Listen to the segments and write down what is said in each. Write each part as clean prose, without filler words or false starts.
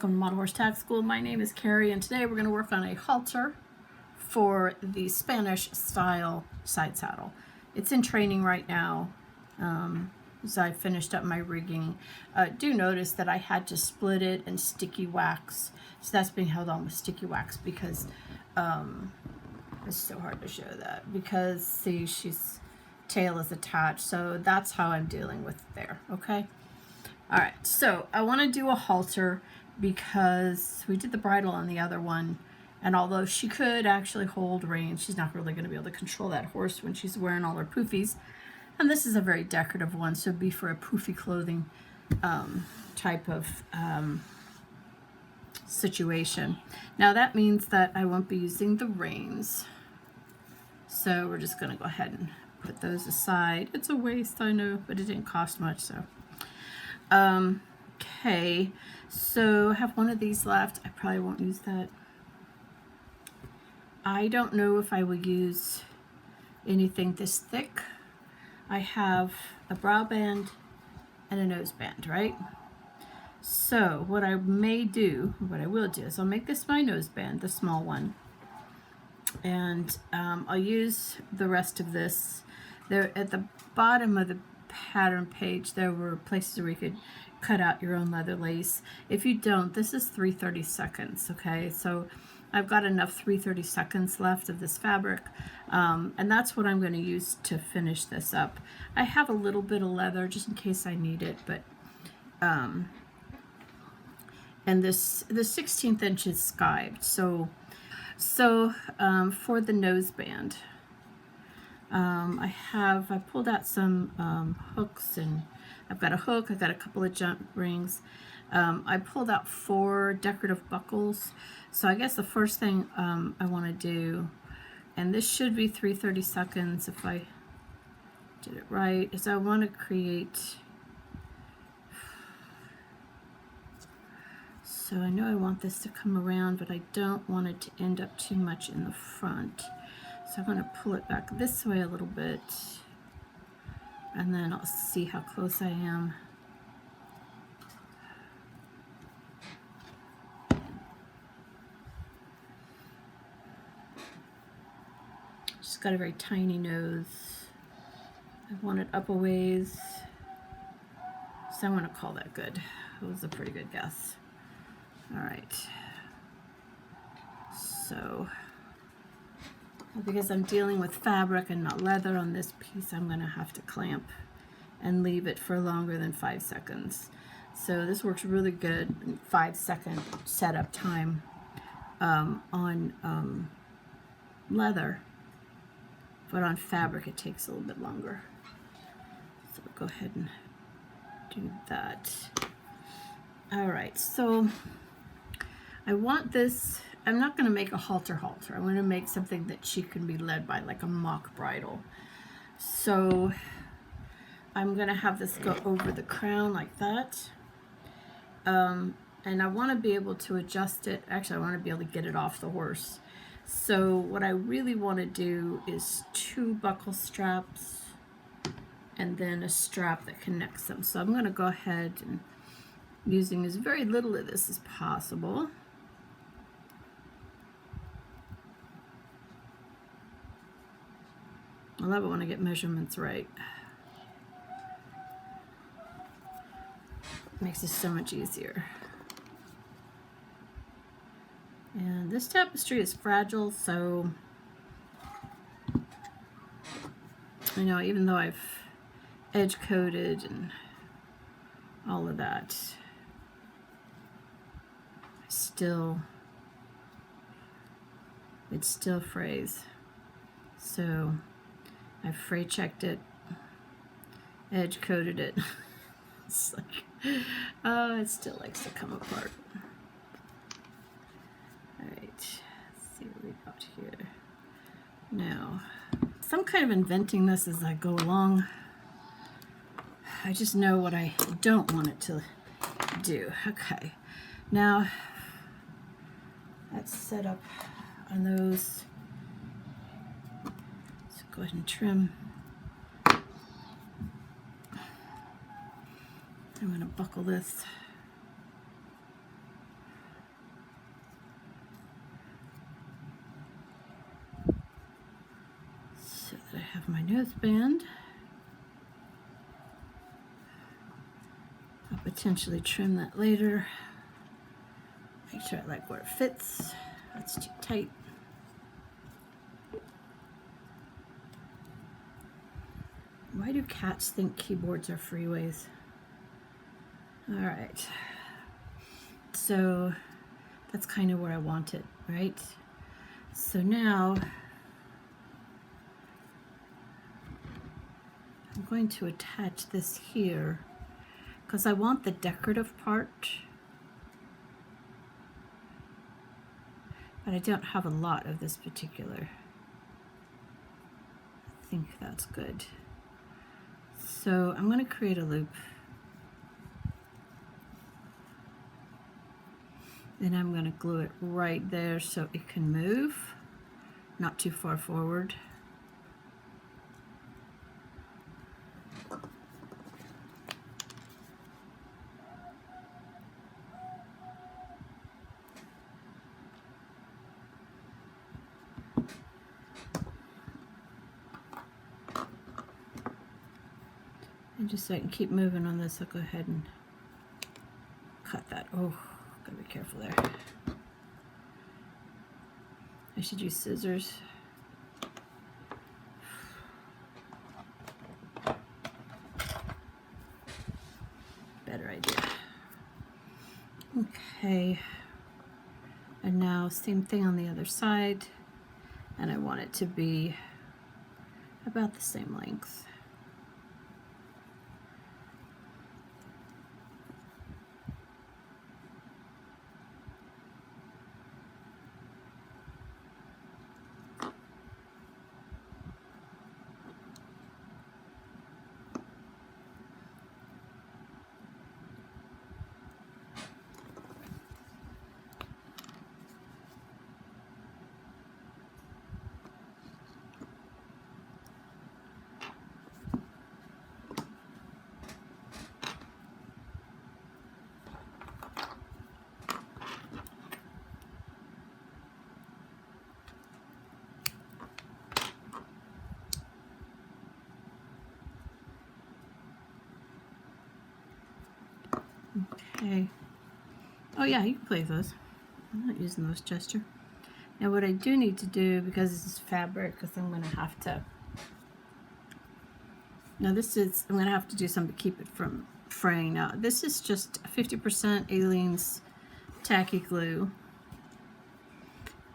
Welcome to Model Horse Tack School. My name is Carrie, and today we're going to work on a halter for the Spanish style side saddle. It's in training right now, as I finished up my rigging. Do notice that I had to split it and sticky wax, so that's being held on with sticky wax because it's so hard to show that because see, she's tail is attached, so that's how I'm dealing with it there. Okay. All right, so I want to do a halter because we did the bridle on the other one, and although she could actually hold rein, she's not really going to be able to control that horse when she's wearing all her poofies. And this is a very decorative one, so it'd be for a poofy clothing type of situation. Now that means that I won't be using the reins, so we're just going to go ahead and put those aside. It's a waste, I know, but it didn't cost much, so. Okay, so I have one of these left. I probably won't use that. I don't know if I will use anything this thick. I have a brow band and a nose band, right? So what I will do is I'll make this my nose band, the small one. And I'll use the rest of this. There at the bottom of the pattern page, there were places where you could cut out your own leather lace. If you don't, this is 3/32, okay? So I've got enough 3/32 left of this fabric, and that's what I'm going to use to finish this up. I have a little bit of leather just in case I need it, but and the 16th inch is skived. So for the nose band, I pulled out some hooks, and I've got a hook, I've got a couple of jump rings. I pulled out 4 decorative buckles. So I guess the first thing I want to do, and this should be 3/32 if I did it right, is I want to create, so I know I want this to come around, but I don't want it to end up too much in the front. So I'm going to pull it back this way a little bit, and then I'll see how close I am. She's got a very tiny nose. I want it up a ways, so I'm going to call that good. That was a pretty good guess. All right. So because I'm dealing with fabric and not leather on this piece, I'm going to have to clamp and leave it for longer than 5 seconds. So this works really good, 5-second setup time on leather, but on fabric it takes a little bit longer. So we'll go ahead and do that. All right, so I want this. I'm not going to make a halter. I'm going to make something that she can be led by, like a mock bridle. So I'm going to have this go over the crown like that. And I want to be able to adjust it. Actually, I want to be able to get it off the horse. So what I really want to do is 2 buckle straps and then a strap that connects them. So I'm going to go ahead and using as very little of this as possible. I love it when I get measurements right. It makes it so much easier. And this tapestry is fragile, so you know, even though I've edge coated and all of that, it still frays. So I've fray checked it, edge coated it. It's like, oh, it still likes to come apart. All right, let's see what we got here. Now, some kind of inventing this as I go along. I just know what I don't want it to do. Okay, now that's set up on those. Go ahead and trim. I'm going to buckle this. have my noseband. I'll potentially trim that later. Make sure I like where it fits. That's too tight. Why do cats think keyboards are freeways? All right. So that's kind of where I want it, right? So now I'm going to attach this here because I want the decorative part, but I don't have a lot of this particular. I think that's good. So I'm going to create a loop. Then I'm going to glue it right there so it can move, not too far forward. And just so I can keep moving on this, I'll go ahead and cut that. Oh, gotta be careful there. I should use scissors. Better idea. Okay. And now same thing on the other side. And I want it to be about the same length. Okay. Oh yeah, you can play those. I'm not using those gesture. Now what I do need to do, because this is fabric, because I'm going to have to... Now this is, I'm going to have to do something to keep it from fraying. Now this is just 50% Aleene's tacky glue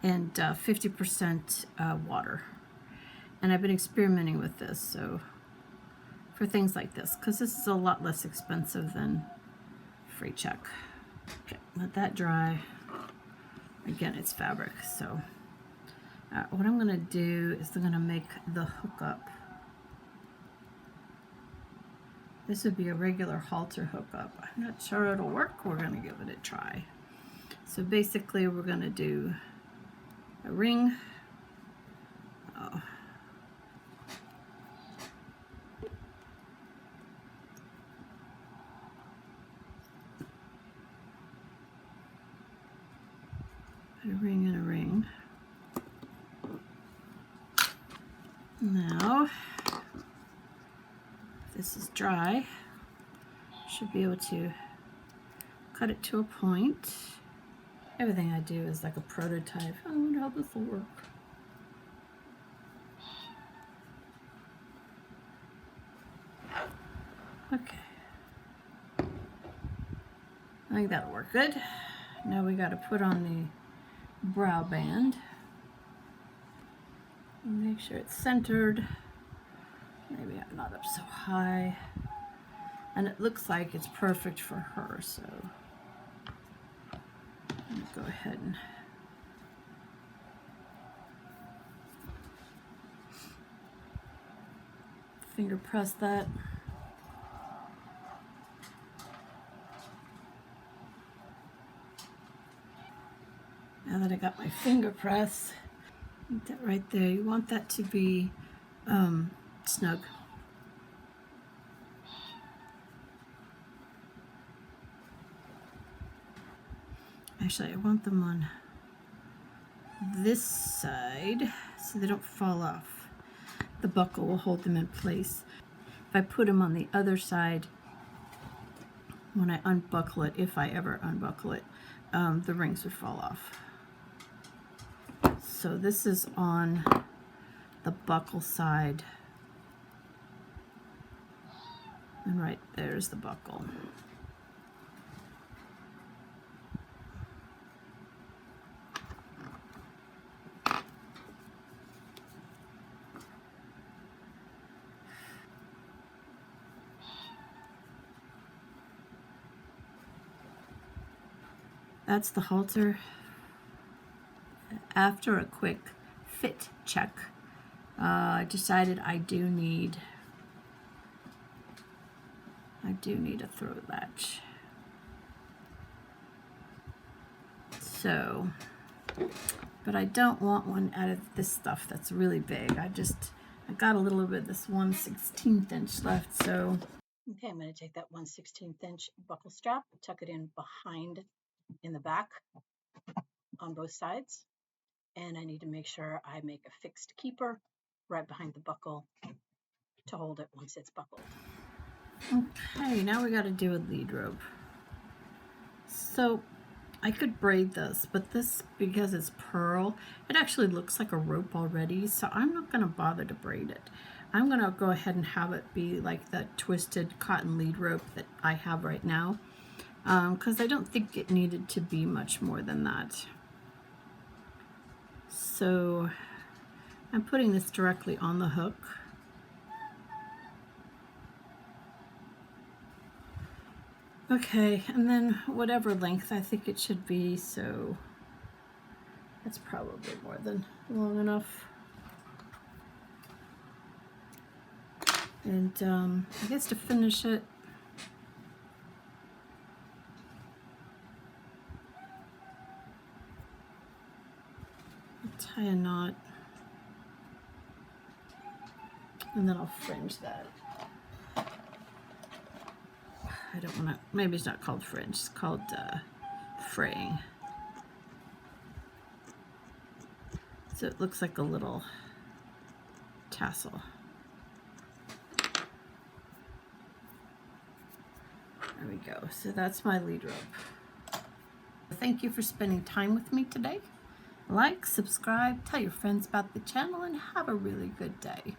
and 50% water. And I've been experimenting with this, so for things like this, because this is a lot less expensive than free check. Okay, let that dry. Again, it's fabric, so what I'm going to do is I'm going to make the hookup. This would be a regular halter hookup. I'm not sure it'll work. We're going to give it a try. So basically, we're going to do a ring. Oh. A ring and a ring. Now, if this is dry, should be able to cut it to a point. Everything I do is like a prototype. I wonder how this will work. Okay. I think that'll work good. Now we got to put on the brow band. Make sure it's centered. Maybe not up so high. And it looks like it's perfect for her, so I'm gonna go ahead and finger press that. Now that I got my finger press, put that right there. You want that to be snug. Actually, I want them on this side so they don't fall off. the buckle will hold them in place. If I put them on the other side, when I unbuckle it, if I ever unbuckle it, the rings would fall off. So this is on the buckle side, and right there's the buckle. That's the halter. After a quick fit check, I decided I do need a throat latch. So, but I don't want one out of this stuff that's really big. I got a little bit of this 1/16 inch left, so. Okay, I'm going to take that 1/16 inch buckle strap, tuck it in behind in the back on both sides, and I need to make sure I make a fixed keeper right behind the buckle to hold it once it's buckled. Okay, now we got to do a lead rope. So I could braid this, but this, because it's pearl, it actually looks like a rope already, so I'm not going to bother to braid it. I'm going to go ahead and have it be like the twisted cotton lead rope that I have right now, because I don't think it needed to be much more than that. So I'm putting this directly on the hook. Okay, and then whatever length I think it should be, so that's probably more than long enough. And I guess to finish it, I'll tie a knot, and then I'll fringe that. I don't want to, maybe it's not called fringe, it's called fraying. So it looks like a little tassel. There we go. So that's my lead rope. Thank you for spending time with me today. Like, subscribe, tell your friends about the channel, and have a really good day.